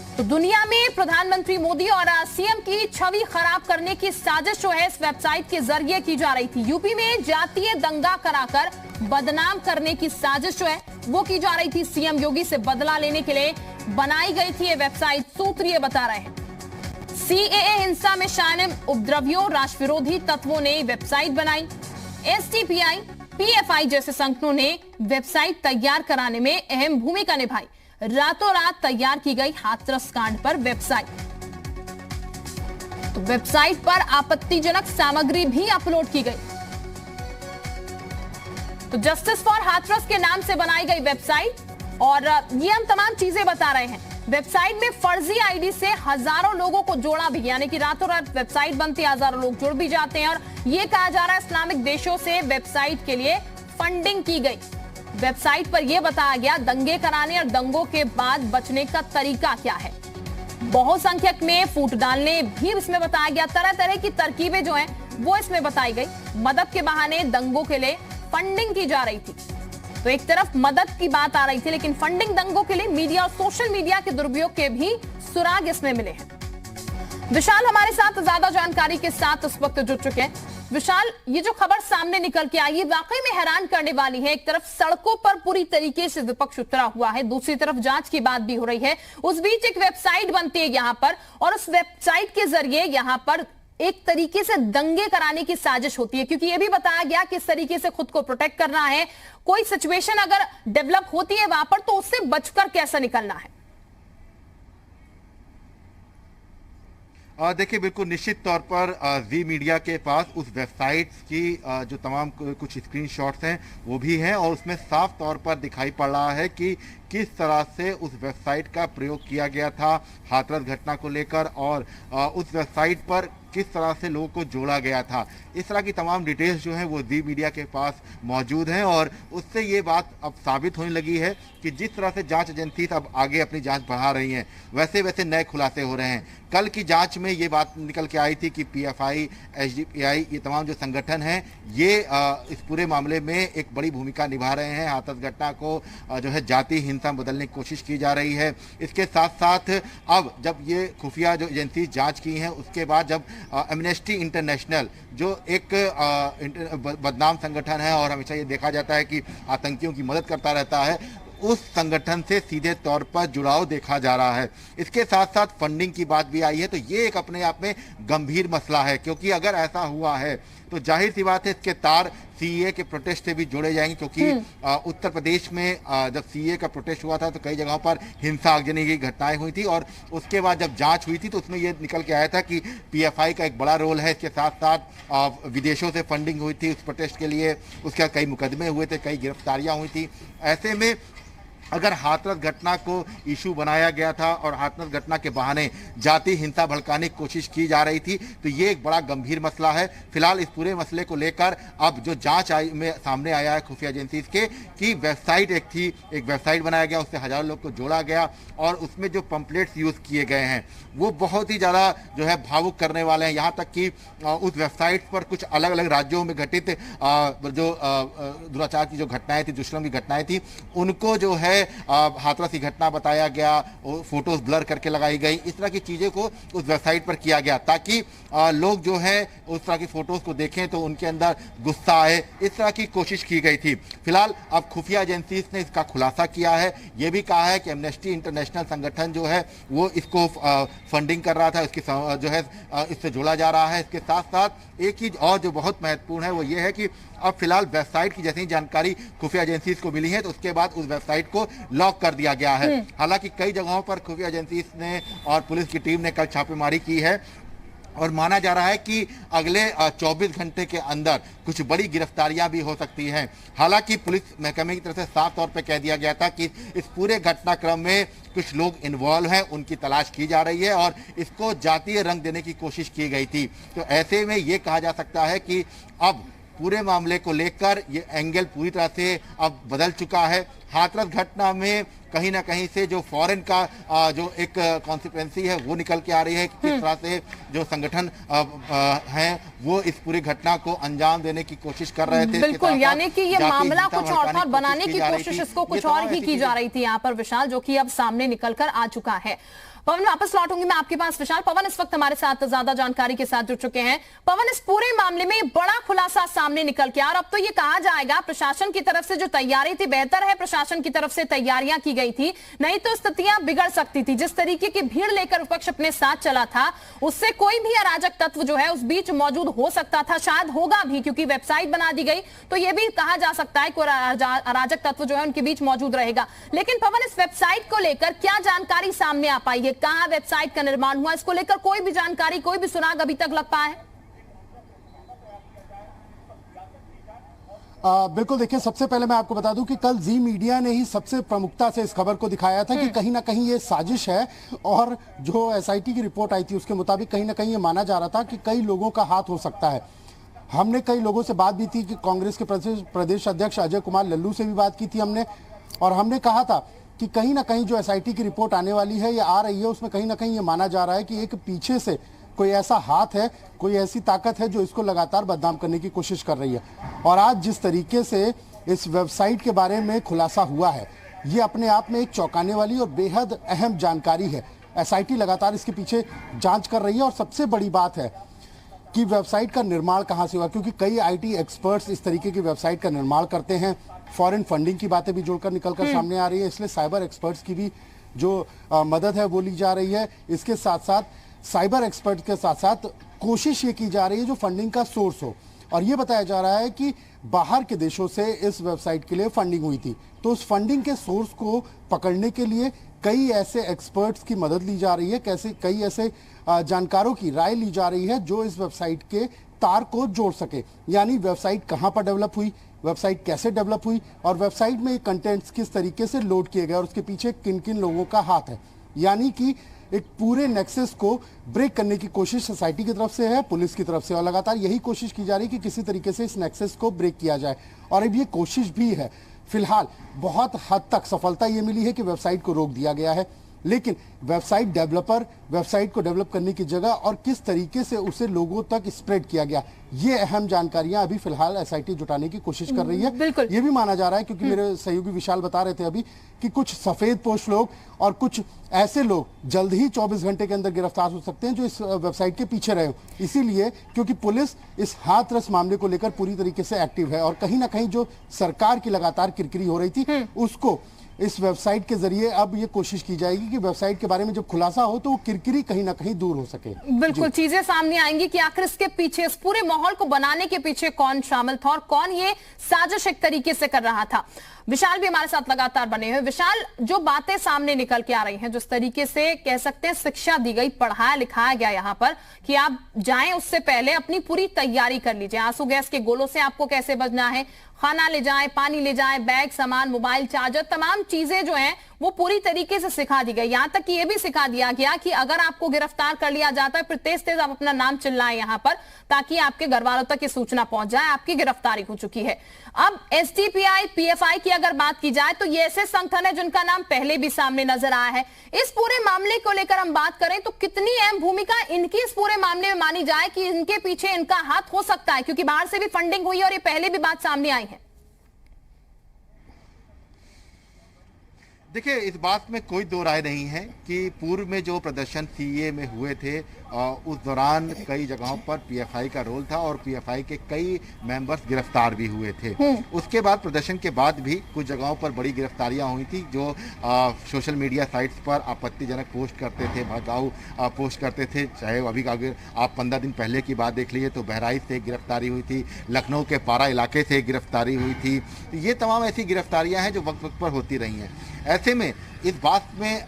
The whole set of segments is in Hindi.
तो दुनिया में प्रधानमंत्री मोदी और सीएम की छवि खराब करने की साजिश जो है इस वेबसाइट के जरिए की जा रही थी। यूपी में जातीय दंगा कराकर बदनाम करने की साजिश जो है वो की जा रही थी। सीएम योगी से बदला लेने के लिए बनाई गई थी ये वेबसाइट। सूत्र ये बता रहे हैं सीएए हिंसा में शामिल उपद्रवियों राष्ट्र विरोधी तत्वों ने वेबसाइट बनाई। एसडीपीआई पीएफआई जैसे संगठनों ने वेबसाइट तैयार कराने में अहम भूमिका निभाई। रातों रात तैयार की गई हाथरस कांड पर वेबसाइट। तो वेबसाइट पर आपत्तिजनक सामग्री भी अपलोड की गई। तो जस्टिस फॉर हाथरस के नाम से बनाई गई वेबसाइट और ये हम तमाम चीजें बता रहे हैं। वेबसाइट में फर्जी आईडी से हजारों लोगों को जोड़ा भी, यानी कि रातों रात वेबसाइट बनती है, हजारों लोग जुड़ भी जाते हैं और ये कहा जा रहा है इस्लामिक देशों से वेबसाइट के लिए फंडिंग की गई। वेबसाइट पर यह बताया गया दंगे कराने और दंगों के बाद बचने का तरीका क्या है। बहुसंख्यक में फूट डालने भी इसमें बताया गया। तरह तरह की तरकीबें जो हैं वो इसमें बताई गई। मदद के बहाने दंगों के लिए फंडिंग की जा रही थी। तो एक तरफ मदद की बात आ रही थी, लेकिन फंडिंग दंगों के लिए मीडिया और सोशल मीडिया के दुरुपयोग के भी सुराग इसमें मिले हैं। विशाल हमारे साथ ज्यादा जानकारी के साथ इस वक्त जुड़ चुके हैं। विशाल, ये जो खबर सामने निकल के आई है वाकई में हैरान करने वाली है। एक तरफ सड़कों पर पूरी तरीके से विपक्ष उतरा हुआ है, दूसरी तरफ जांच की बात भी हो रही है। उस बीच एक वेबसाइट बनती है यहां पर और उस वेबसाइट के जरिए यहां पर एक तरीके से दंगे कराने की साजिश होती है, क्योंकि यह भी बताया गया किस तरीके से खुद को प्रोटेक्ट करना है। कोई सिचुएशन अगर डेवलप होती है वहां पर तो उससे बचकर कैसे निकलना है। देखिए, बिल्कुल निश्चित तौर पर जी मीडिया के पास उस वेबसाइट की जो तमाम कुछ स्क्रीनशॉट्स हैं वो भी हैं और उसमें साफ तौर पर दिखाई पड़ रहा है कि किस तरह से उस वेबसाइट का प्रयोग किया गया था हाथरस घटना को लेकर और उस वेबसाइट पर किस तरह से लोगों को जोड़ा गया था। इस तरह की तमाम डिटेल्स जो हैं वो जी मीडिया के पास मौजूद हैं और उससे ये बात अब साबित होने लगी है कि जिस तरह से जांच एजेंसी अब आगे अपनी जांच बढ़ा रही हैं वैसे वैसे नए खुलासे हो रहे हैं। कल की जांच में ये बात निकल के आई थी कि पीएफआई, एसडीपीआई, ये तमाम जो संगठन हैं ये इस पूरे मामले में एक बड़ी भूमिका निभा रहे हैं। हाथरस घटना को जो है जातीय हिंसा बदलने की कोशिश की जा रही है। इसके साथ साथ अब जब ये खुफिया जो एजेंसी जांच की हैं उसके बाद जब एमनेस्टी इंटरनेशनल जो एक बदनाम संगठन है और हमेशा ये देखा जाता है कि आतंकियों की मदद करता रहता है, उस संगठन से सीधे तौर पर जुड़ाव देखा जा रहा है। इसके साथ साथ फंडिंग की बात भी आई है। तो ये एक अपने आप में गंभीर मसला है, क्योंकि अगर ऐसा हुआ है तो जाहिर सी बात है इसके तार सीए के प्रोटेस्ट से भी जोड़े जाएंगे, क्योंकि उत्तर प्रदेश में जब सीए का प्रोटेस्ट हुआ था तो कई जगहों पर हिंसा आगजनी की घटनाएं हुई थी और उसके बाद जब जांच हुई थी तो उसमें ये निकल के आया था कि पीएफआई का एक बड़ा रोल है। इसके साथ साथ विदेशों से फंडिंग हुई थी उस प्रोटेस्ट के लिए, उसके बाद कई मुकदमे हुए थे, कई गिरफ्तारियां हुई थी। ऐसे में अगर हाथरस घटना को इशू बनाया गया था और हाथरस घटना के बहाने जातीय हिंसा भड़काने की कोशिश की जा रही थी तो ये एक बड़ा गंभीर मसला है। फिलहाल इस पूरे मसले को लेकर अब जो जांच में सामने आया है खुफिया एजेंसी के कि वेबसाइट एक वेबसाइट बनाया गया, उससे हजारों लोग को जोड़ा गया और उसमें जो पंपलेट्स यूज़ किए गए हैं वो बहुत ही ज़्यादा जो है भावुक करने वाले हैं। यहाँ तक कि उस वेबसाइट पर कुछ अलग अलग राज्यों में घटित जो दुराचार की जो घटनाएं थी, दुष्कर्म की घटनाएं थी, उनको जो है हाथरस की घटना बताया गया, फोटोज ब्लर करके लगाई गई। इस तरह की चीज़ें को उस वेबसाइट पर किया गया ताकि लोग जो है उस तरह की फोटोज को देखें तो उनके अंदर गुस्सा आए। इस तरह की कोशिश की गई थी। फिलहाल अब खुफिया एजेंसीज ने इसका खुलासा किया है। ये भी कहा है कि एमनेस्टी इंटरनेशनल संगठन जो है वो इसको फंडिंग कर रहा था, इसकी जो है इससे जोड़ा जा रहा है। इसके साथ साथ एक चीज़ और जो बहुत महत्वपूर्ण है वो ये है कि अब फिलहाल वेबसाइट की जैसी जानकारी खुफिया एजेंसीज को मिली है तो उसके बाद उस वेबसाइट को लॉक कर दिया गया है। हालांकि कई जगहों पर खुफिया एजेंसीज ने और पुलिस की टीम ने कल छापेमारी की है और माना जा रहा है कि अगले 24 घंटे के अंदर कुछ बड़ी गिरफ्तारियां भी हो सकती हैं। हालांकि पुलिस महकमे की तरफ से साफ तौर पर कह दिया गया था कि इस पूरे घटनाक्रम में कुछ लोग इन्वॉल्व हैं, उनकी तलाश की जा रही है और इसको जातीय रंग देने की कोशिश की गई थी। तो ऐसे में ये कहा जा सकता है कि अब पूरे मामले को लेकर ये एंगल पूरी तरह से अब बदल चुका है। हाथरस घटना में कहीं ना कहीं से जो फॉरेन का जो एक कॉन्सिक्वेंसी है वो निकल के आ रही है कि किस तरह से जो संगठन हैं वो इस पूरी घटना को अंजाम देने की कोशिश कर रहे थे। बिल्कुल, यानी कि ये मामला कुछ और बनाने की कोशिश इसको कुछ और ही की जा रही थी यहाँ पर विशाल, जो कि अब सामने निकल कर आ चुका है। पवन, वापस लौटूंगी मैं आपके पास। विशाल, पवन इस वक्त हमारे साथ ज्यादा जानकारी के साथ जुड़ चुके हैं। पवन, इस पूरे मामले में बड़ा खुलासा सामने निकल के, और अब तो ये कहा जाएगा प्रशासन की तरफ से जो तैयारी थी, बेहतर है प्रशासन की तरफ से तैयारियां की गई थी, नहीं तो स्थितियां बिगड़ सकती थी। जिस तरीके की भीड़ लेकर विपक्ष अपने साथ चला था, उससे कोई भी अराजक तत्व जो है उस बीच मौजूद हो सकता था, शायद होगा भी, क्योंकि वेबसाइट बना दी गई तो यह भी कहा जा सकता है कोई अराजक तत्व जो है उनके बीच मौजूद रहेगा। लेकिन पवन, इस वेबसाइट को लेकर क्या जानकारी सामने आ पाई है? कहां वेबसाइट का निर्माण हुआ, इसको लेकर कोई भी जानकारी, कोई भी सुराग अभी तक लग पाया है? बिल्कुल, देखिए, सबसे पहले मैं आपको बता दूं कि कल जी मीडिया ने ही सबसे प्रमुखता से इस खबर को दिखाया था कि कहीं ना कहीं ये साजिश है, और जो एसआईटी की रिपोर्ट आई थी उसके मुताबिक कहीं ना कहीं ये माना जा रहा था कि कई लोगों का हाथ हो सकता है। हमने कई लोगों से बात भी थी कि कांग्रेस के प्रदेश अध्यक्ष अजय कुमार लल्लू से भी बात की थी हमने, और हमने कहा था कि कहीं ना कहीं जो एसआईटी की रिपोर्ट आने वाली है या आ रही है, उसमें कहीं ना कहीं ये माना जा रहा है कि एक पीछे से कोई ऐसा हाथ है, कोई ऐसी ताकत है जो इसको लगातार बदनाम करने की कोशिश कर रही है। और आज जिस तरीके से इस वेबसाइट के बारे में खुलासा हुआ है, ये अपने आप में एक चौंकाने वाली और बेहद अहम जानकारी है। एसआईटी लगातार इसके पीछे जांच कर रही है, और सबसे बड़ी बात है कि वेबसाइट का निर्माण कहाँ से हुआ, क्योंकि कई आईटी एक्सपर्ट्स इस तरीके की वेबसाइट का निर्माण करते हैं। फॉरेन फंडिंग की बातें भी जुड़कर निकलकर सामने आ रही है, इसलिए साइबर एक्सपर्ट्स की भी जो मदद है वो ली जा रही है। इसके साथ साथ साइबर एक्सपर्ट के साथ साथ कोशिश ये की जा रही है जो फंडिंग का सोर्स हो, और ये बताया जा रहा है कि बाहर के देशों से इस वेबसाइट के लिए फंडिंग हुई थी, तो उस फंडिंग के सोर्स को पकड़ने के लिए कई ऐसे एक्सपर्ट्स की मदद ली जा रही है, कई ऐसे जानकारों की राय ली जा रही है जो इस वेबसाइट के तार को जोड़ सके। यानी वेबसाइट कहाँ पर डेवलप हुई, वेबसाइट कैसे डेवलप हुई, और वेबसाइट में कंटेंट्स किस तरीके से लोड किए गए, और उसके पीछे किन किन लोगों का हाथ है। यानी कि एक पूरे नेक्सस को ब्रेक करने की कोशिश सोसाइटी की तरफ से है, पुलिस की तरफ से, और लगातार यही कोशिश की जा रही है कि किसी तरीके से इस नेक्सस को ब्रेक किया जाए। और अब ये कोशिश भी है। फिलहाल बहुत हद तक सफलता ये मिली है कि वेबसाइट को रोक दिया गया है, लेकिन वेबसाइट डेवलपर वेबसाइट को डेवलप करने की जगह और किस तरीके से उसे लोगों तक स्प्रेड किया गया, ये अहम जानकारियां अभी फिलहाल एसआईटी जुटाने की कोशिश कर रही है। ये भी माना जा रहा है, क्योंकि मेरे सहयोगी विशाल बता रहे थे अभी कि कुछ सफेद पोश लोग और कुछ ऐसे लोग जल्द ही 24 घंटे के अंदर गिरफ्तार हो सकते हैं जो इस वेबसाइट के पीछे रहे हो। इसीलिए क्योंकि पुलिस इस हाथरस मामले को लेकर पूरी तरीके से एक्टिव है, और कहीं ना कहीं जो सरकार की लगातार किरकिरी हो रही थी उसको इस वेबसाइट के जरिए अब ये कोशिश की जाएगी कि वेबसाइट के बारे में जब खुलासा हो तो वो किरकिरी कहीं ना कहीं दूर हो सके। बिल्कुल, चीजें सामने आएंगी कि आखिर इसके पीछे, इस पूरे माहौल को बनाने के पीछे कौन शामिल था और कौन ये साजिश एक तरीके से कर रहा था। विशाल भी हमारे साथ लगातार बने हुए। विशाल, जो बातें सामने निकल के आ रही हैं, जिस तरीके से कह सकते हैं शिक्षा दी गई, पढ़ाया लिखाया गया यहाँ पर कि आप जाएं उससे पहले अपनी पूरी तैयारी कर लीजिए, आंसू गैस के गोलों से आपको कैसे बचना है, खाना ले जाएं, पानी ले जाएं, बैग, सामान, मोबाइल, चार्जर, तमाम चीजें जो हैं वो पूरी तरीके से सिखा दी गई। यहां तक कि यह भी सिखा दिया गया कि अगर आपको गिरफ्तार कर लिया जाता है, फिर तेज तेज आप अपना नाम चिल्लाएं यहां पर, ताकि आपके घर वालों तक ये सूचना पहुंच जाए आपकी गिरफ्तारी हो चुकी है। अब एसडीपीआई, पीएफआई की अगर बात की जाए तो ये ऐसे संगठन है जिनका नाम पहले भी सामने नजर आया है। इस पूरे मामले को लेकर हम बात करें तो कितनी अहम भूमिका इनकी इस पूरे मामले में मानी जाए कि इनके पीछे इनका हाथ हो सकता है, क्योंकि बाहर से भी फंडिंग हुई और ये पहले भी बात सामने आई है। देखिए, इस बात में कोई दो राय नहीं है कि पूर्व में जो प्रदर्शन सीए में हुए थे उस दौरान कई जगहों पर पीएफआई का रोल था और पीएफआई के कई मेंबर्स गिरफ्तार भी हुए थे। उसके बाद प्रदर्शन के बाद भी कुछ जगहों पर बड़ी गिरफ्तारियां हुई थी जो सोशल मीडिया साइट्स पर आपत्तिजनक पोस्ट करते थे, भड़काऊ पोस्ट करते थे। चाहे अभी अगर आप 15 दिन पहले की बात देख लीजिए तो बहराइच से एक गिरफ्तारी हुई थी, लखनऊ के पारा इलाके से एक गिरफ्तारी हुई थी। ये तमाम ऐसी गिरफ्तारियां हैं जो वक्त वक्त पर होती रही हैं। ऐसे में इस बात में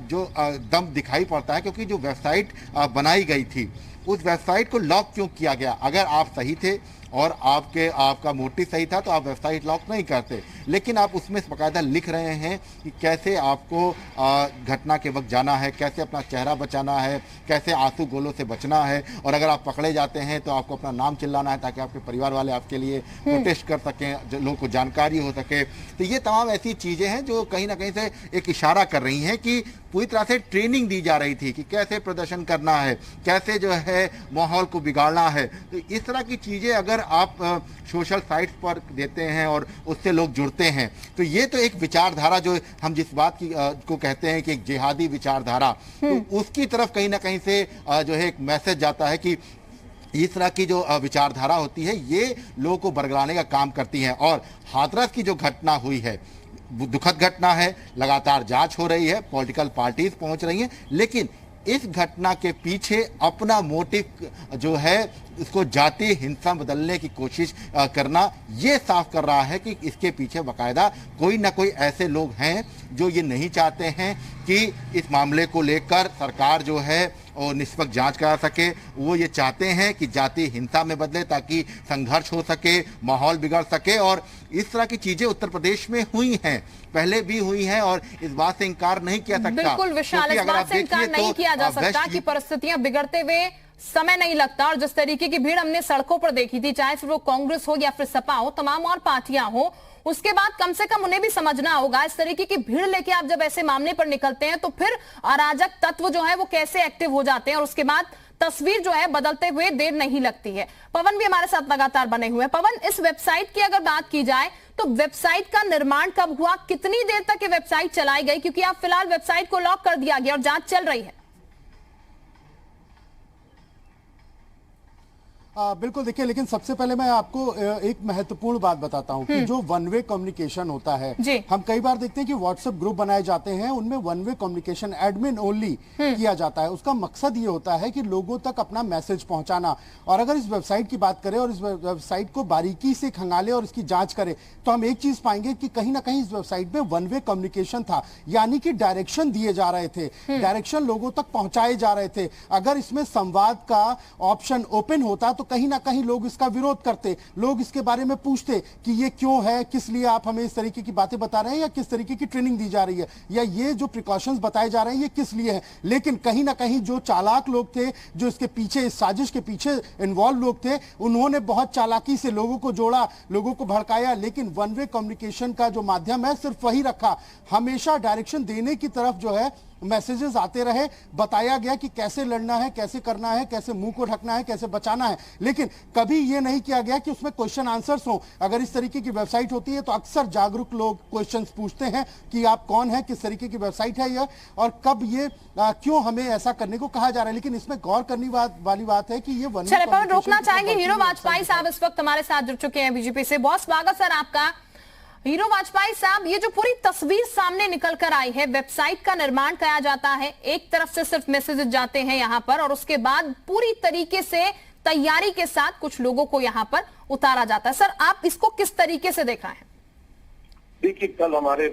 जो दम दिखाई पड़ता है, क्योंकि जो वेबसाइट बनाई गई थी उस वेबसाइट को लॉक क्यों किया गया? अगर आप सही थे और आपका मोटिव सही था तो आप वेबसाइट लॉक नहीं करते, लेकिन आप उसमें बाकायदा लिख रहे हैं कि कैसे आपको घटना के वक्त जाना है, कैसे अपना चेहरा बचाना है, कैसे आंसू गोलों से बचना है, और अगर आप पकड़े जाते हैं तो आपको अपना नाम चिल्लाना है ताकि आपके परिवार वाले आपके लिए प्रोटेस्ट कर सकें, जो लोगों को जानकारी हो सके। तो ये तमाम ऐसी चीज़ें हैं जो कहीं ना कहीं से एक इशारा इशारा कर रही हैं कि पूरी तरह से ट्रेनिंग दी जा रही थी कि कैसे प्रदर्शन करना है, कैसे जो है माहौल को बिगाड़ना है। तो इस तरह की चीज़ें अगर आप सोशल साइट्स पर देते हैं और उससे लोग जुड़ते हैं, तो ये तो एक विचारधारा जो हम जिस बात की को कहते हैं कि एक जिहादी विचारधारा, तो उसकी तरफ कहीं ना कहीं से जो है एक मैसेज जाता है कि इस तरह की जो विचारधारा होती है ये लोगों को बरगलाने का काम करती है। और हाथरस की जो घटना हुई है दुखद घटना है, लगातार जांच हो रही है, पॉलिटिकल पार्टीज पहुंच रही हैं, लेकिन इस घटना के पीछे अपना मोटिव जो है इसको जातीय हिंसा बदलने की कोशिश करना ये साफ कर रहा है कि इसके पीछे बाकायदा कोई ना कोई ऐसे लोग हैं जो ये नहीं चाहते हैं कि इस मामले को लेकर सरकार जो है और निष्पक्ष जांच करा सके। वो ये चाहते हैं कि जातीय हिंसा में बदले ताकि संघर्ष हो सके, माहौल बिगड़ सके। और इस तरह की चीजें उत्तर प्रदेश में हुई हैं, पहले भी हुई हैं और इस बात से इनकार नहीं किया सकता। बिल्कुल विशाल, इस बात से इनकार नहीं किया जा सकता कि परिस्थितियां बिगड़ते हुए समय नहीं लगता। और जिस तरीके की भीड़ हमने सड़कों पर देखी थी, चाहे फिर वो कांग्रेस हो या फिर सपा हो, तमाम और पार्टियां हो, उसके बाद कम से कम उन्हें भी समझना होगा इस तरीके की भीड़ लेके आप जब ऐसे मामले पर निकलते हैं तो फिर अराजक तत्व जो है वो कैसे एक्टिव हो जाते हैं और उसके बाद तस्वीर जो है बदलते हुए देर नहीं लगती है। पवन भी हमारे साथ लगातार बने हुए हैं। पवन, इस वेबसाइट की अगर बात की जाए तो वेबसाइट का निर्माण कब हुआ, कितनी देर तक ये वेबसाइट चलाई गई, क्योंकि आप फिलहाल वेबसाइट को लॉक कर दिया गया और जांच चल रही है। बिल्कुल, देखिए, लेकिन सबसे पहले मैं आपको एक महत्वपूर्ण बात बताता हूं कि जो वन वे कम्युनिकेशन होता है, हम कई बार देखते हैं कि व्हाट्सएप ग्रुप बनाए जाते हैं, उनमें one way communication admin only किया जाता है। उसका मकसद ये होता है कि लोगों तक अपना मैसेज पहुंचाना। और अगर इस वेबसाइट की बात करें और इस वेबसाइट को बारीकी से खंगाले और इसकी जांच करें तो हम एक चीज पाएंगे कि कहीं ना कहीं इस वेबसाइट में वन वे कम्युनिकेशन था, यानी कि डायरेक्शन दिए जा रहे थे, डायरेक्शन लोगों तक पहुंचाए जा रहे थे। अगर इसमें संवाद का ऑप्शन ओपन होता तो कहीं ना कहीं लोग इसका विरोध करते, लोग इसके बारे में पूछते कि ये क्यों है, किस लिए आप हमें इस तरीके की बातें बता रहे हैं, या किस तरीके की ट्रेनिंग दी जा रही है, या ये जो प्रिकॉशंस बताए जा रहे हैं ये किस लिए है। लेकिन कहीं ना कहीं जो चालाक लोग थे, जो इसके पीछे, इस साजिश के पीछे इन्वॉल्व लोग थे, उन्होंने बहुत चालाकी से लोगों को जोड़ा, लोगों को भड़काया। लेकिन वन वे कम्युनिकेशन का जो माध्यम है सिर्फ वही रखा, हमेशा डायरेक्शन देने की तरफ जो है मैसेजेस आते रहे, बताया गया कि कैसे लड़ना है, कैसे करना है, कैसे मुंह को ढकना है, कैसे बचाना है। लेकिन कभी ये नहीं किया गया कि उसमें क्वेश्चन आंसर्स हो। अगर इस तरीके की वेबसाइट होती है तो अक्सर जागरूक लोग क्वेश्चंस पूछते हैं कि आप कौन है, किस तरीके की वेबसाइट है यह, और कब ये क्यों हमें ऐसा करने को कहा जा रहा है। लेकिन इसमें गौर करने वाली बात है कि ये वन पर रोकना चाहेंगे। हीरो वाजपेयी साहब इस वक्त हमारे साथ जुड़ चुके हैं बीजेपी से। बहुत स्वागत सर आपका। हीरो वाजपेयी साहब, ये जो पूरी तस्वीर सामने निकल कर आई है, वेबसाइट का निर्माण किया जाता है, एक तरफ से सिर्फ मैसेजेस जाते हैं यहां पर और उसके बाद पूरी तरीके से तैयारी के साथ कुछ लोगों को यहां पर उतारा जाता है। सर, आप इसको किस तरीके से देख रहे हैं? देखिए, कल हमारे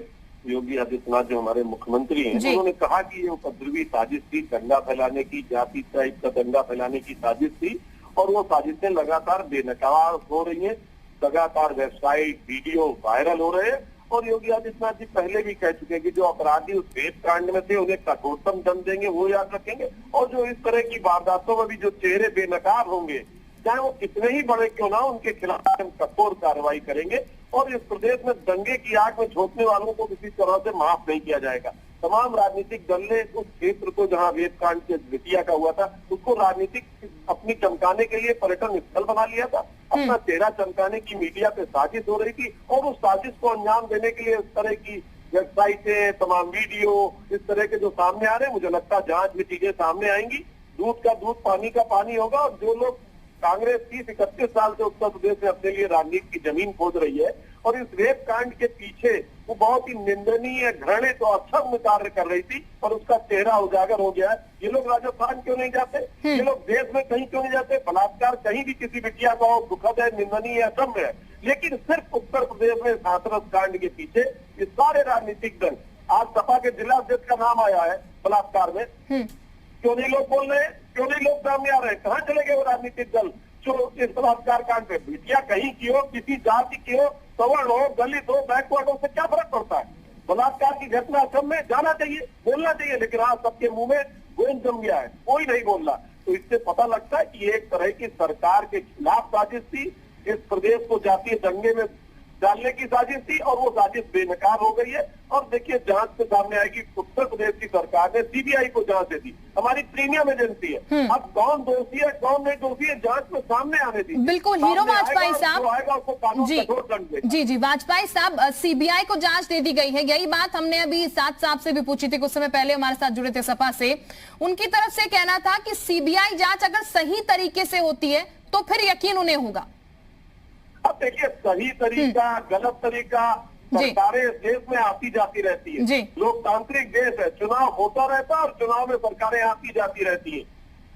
योगी आदित्यनाथ जो हमारे मुख्यमंत्री हैं, उन्होंने कहा कि ये उपद्रवी साजिश थी, दंगा फैलाने की, जाति टाइप का दंगा फैलाने की साजिश थी और वो साजिशें लगातार बेनकाब हो रही है, लगातार वेबसाइट वीडियो वायरल हो रहे हैं। और योगी आदित्यनाथ जी पहले भी कह चुके हैं कि जो अपराधी उस रेप कांड में थे उन्हें कठोरतम दंड देंगे, वो याद रखेंगे। और जो इस तरह की वारदातों में भी जो चेहरे बेनकाब होंगे, चाहे वो कितने ही बड़े क्यों ना, उनके खिलाफ हम कठोर कार्रवाई करेंगे। और इस प्रदेश में दंगे की आग में झोंकने वालों को किसी तरह से माफ नहीं किया जाएगा। तमाम राजनीतिक दल ने उस क्षेत्र को जहां रेप कांड के बिटिया का हुआ था उसको राजनीतिक अपनी चमकाने के लिए पर्यटन स्थल बना लिया था, अपना चेहरा चमकाने की मीडिया पे साजिश हो रही थी। और उस साजिश को अंजाम देने के लिए इस तरह की वेबसाइटें, तमाम वीडियो इस तरह के जो सामने आ रहे हैं, मुझे लगता है जांच में चीजें सामने आएंगी, दूध का दूध पानी का पानी होगा। और जो लोग कांग्रेस 30-31 साल से उत्तर प्रदेश में अपने लिए राजनीति की जमीन खोद रही है और इस रेप कांड के पीछे वो बहुत ही निंदनीय, घृणित और अक्षम्य कार्य कर रही थी और उसका चेहरा उजागर हो गया है। ये लोग राजस्थान क्यों नहीं जाते? ये लोग देश में कहीं क्यों नहीं जाते? बलात्कार कहीं भी किसी बिटिया का हो, दुखद है, निंदनीय, अक्षम्य है। लेकिन सिर्फ उत्तर प्रदेश में हाथरस कांड के पीछे ये सारे राजनीतिक दल, आज सपा के जिला अध्यक्ष का नाम आया है बलात्कार में, क्यों नहीं लोग बोल रहे हैं? क्यों नहीं लोग सामने आ रहे हैं? कहाँ चले गए वो राजनीतिक दल जो इस बलात्कार कांड पे? बिटिया कहीं की हो, किसी जाति की हो, सवर्ण हो, दलित हो, बैकवर्ड हो, से क्या फर्क पड़ता है? बलात्कार की घटना असम में जाना चाहिए, बोलना चाहिए, लेकिन आज सबके मुंह में गोंद जम गया है, कोई नहीं बोल रहा। तो इससे पता लगता है कि एक तरह की सरकार के खिलाफ साजिश थी, इस प्रदेश को जातीय दंगे में डालने की साजिश थी और वो साजिश बेनकाब हो गई है। और देखिए जांच से सामने आएगी, उत्तर प्रदेश की सरकार ने सीबीआई को जांच दे दी, हमारी प्रीमियम एजेंसी है। अब कौन दोषी है कौन नहीं दोषी है जांच में सामने आने दी। बिल्कुल हीरो वाजपेयी साहब, जी वाजपेयी साहब, सीबीआई को जांच दे दी गई है। यही बात हमने अभी साथ साहब से भी पूछी थी, कुछ समय पहले हमारे साथ जुड़े थे सपा से। उनकी तरफ से कहना था कि सीबीआई जांच अगर सही तरीके से होती है तो फिर यकीन उन्हें होगा। अब देखिए सही तरीका गलत तरीका सरकारें देश में आती जाती रहती है, लोकतांत्रिक देश है, चुनाव होता रहता है और चुनाव में सरकारें आती जाती रहती है।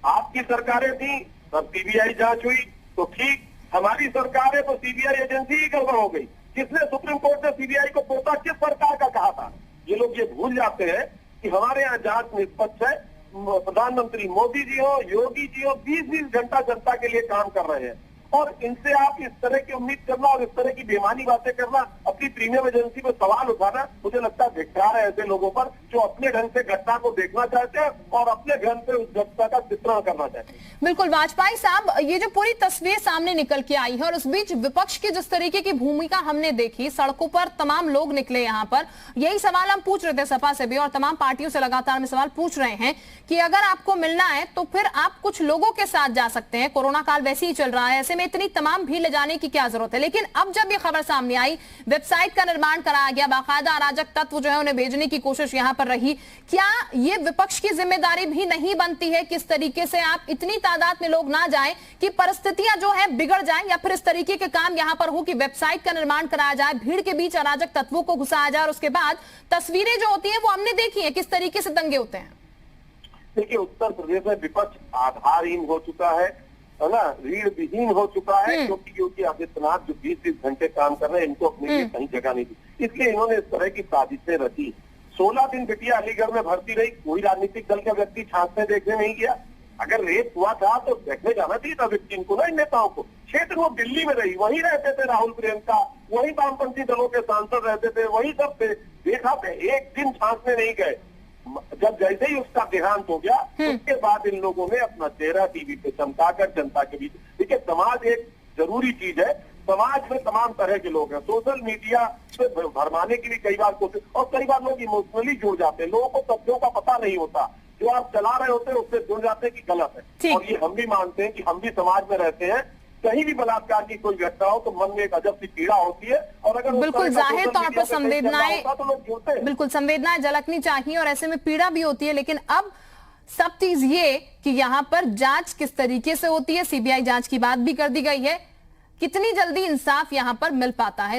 आपकी सरकारें थी तब सीबीआई जांच हुई तो ठीक, हमारी सरकार है तो सीबीआई एजेंसी ही गड़बड़ हो गई। किसने सुप्रीम कोर्ट ने सीबीआई को तोता किस सरकार का कहा था? ये लोग ये भूल जाते हैं कि हमारे यहाँ जांच निष्पक्ष है। प्रधानमंत्री मोदी जी हो, योगी जी हो, 20-20 घंटा जनता के लिए काम कर रहे हैं और इनसे आप इस तरह की उम्मीद करना और इस तरह की बेईमानी बातें करना, अपनी प्रीमियम एजेंसी पर सवाल उठाना, मुझे लगता है धिक्कार है ऐसे लोगों पर जो अपने ढंग से घटना को देखना चाहते हैं और अपने ढंग से उस घटना का चित्रण करना चाहते हैं। बिल्कुल वाजपेयी साहब, ये जो पूरी तस्वीर सामने निकल के आई है और उस बीच विपक्ष की जिस तरीके की भूमिका हमने देखी, सड़कों पर तमाम लोग निकले यहाँ पर, यही सवाल हम पूछ रहे थे सपा से भी और तमाम पार्टियों से लगातार हम सवाल पूछ रहे हैं कि अगर आपको मिलना है तो फिर आप कुछ लोगों के साथ जा सकते हैं, कोरोना काल वैसे ही चल रहा है, ऐसे में इतनी तमाम भीड़ ले जाने की क्या जरूरत है। लेकिन अब जब ये खबर सामने आई, वेबसाइट का निर्माण कराया गया, बाकायदा अराजक तत्व जो है उन्हें भेजने की कोशिश यहां पर रही, क्या ये विपक्ष की जिम्मेदारी भी नहीं बनती है किस तरीके से आप इतनी तादाद में लोग ना जाएं कि परिस्थितियां जो है बिगड़ जाएं, या फिर इस तरीके के काम यहां पर हो कि वेबसाइट का निर्माण कराया जाए, भीड़ के बीच अराजक तत्वों को घुसाया जाए और उसके बाद तस्वीरें जो होती है वो हमने देखी है किस तरीके से दंगे होते हैं। देखिए उत्तर प्रदेश में विपक्ष आधारहीन हो चुका है ना, रीढ़ विहीन हो चुका है, क्योंकि योगी आदित्यनाथ जो 20-20 घंटे काम कर रहे हैं इनको अपने लिए कहीं जगह नहीं दी, इसलिए इन्होंने इस तरह की साजिशें रची। 16 दिन बिटिया अलीगढ़ में भर्ती रही, कोई राजनीतिक दल का व्यक्ति छांटने देखने नहीं गया। अगर रेप हुआ था तो देखने जाना चाहिए था विक्टिम को, ना इन नेताओं को। क्षेत्र वो दिल्ली में रही, वहीं रहते थे राहुल प्रियंका, वहीं वामपंथी दलों के सांसद रहते थे, वहीं सब थे, देखा थे, एक दिन छांटने नहीं गए। जब जैसे ही उसका देहांत हो गया उसके बाद इन लोगों ने अपना चेहरा टीवी पे चमकाकर जनता के बीच, देखिए समाज एक जरूरी चीज है, समाज में तमाम तरह के लोग हैं, सोशल मीडिया से भरमाने की भी कई बार कोशिश, और कई बार लोग इमोशनली जुड़ जाते हैं, लोगों को तथ्यों का पता नहीं होता, जो आप चला रहे होते हैं उससे जुड़ जाते हैं कि गलत है। और ये हम भी मानते हैं कि हम भी समाज में रहते हैं, कहीं भी बलात्कार की कोई घटना हो तो मन में एक अजब सी पीड़ा होती है और अगर बिल्कुल जाहिर तौर पर संवेदनाएं, तो लोग जुड़ते हैं, बिल्कुल संवेदनाएं झलकनी चाहिए और ऐसे में पीड़ा भी होती है। लेकिन अब सब चीज ये कि यहाँ पर जांच किस तरीके से होती है, सीबीआई जांच की बात भी कर दी गई है, कितनी जल्दी इंसाफ यहाँ पर मिल पाता है।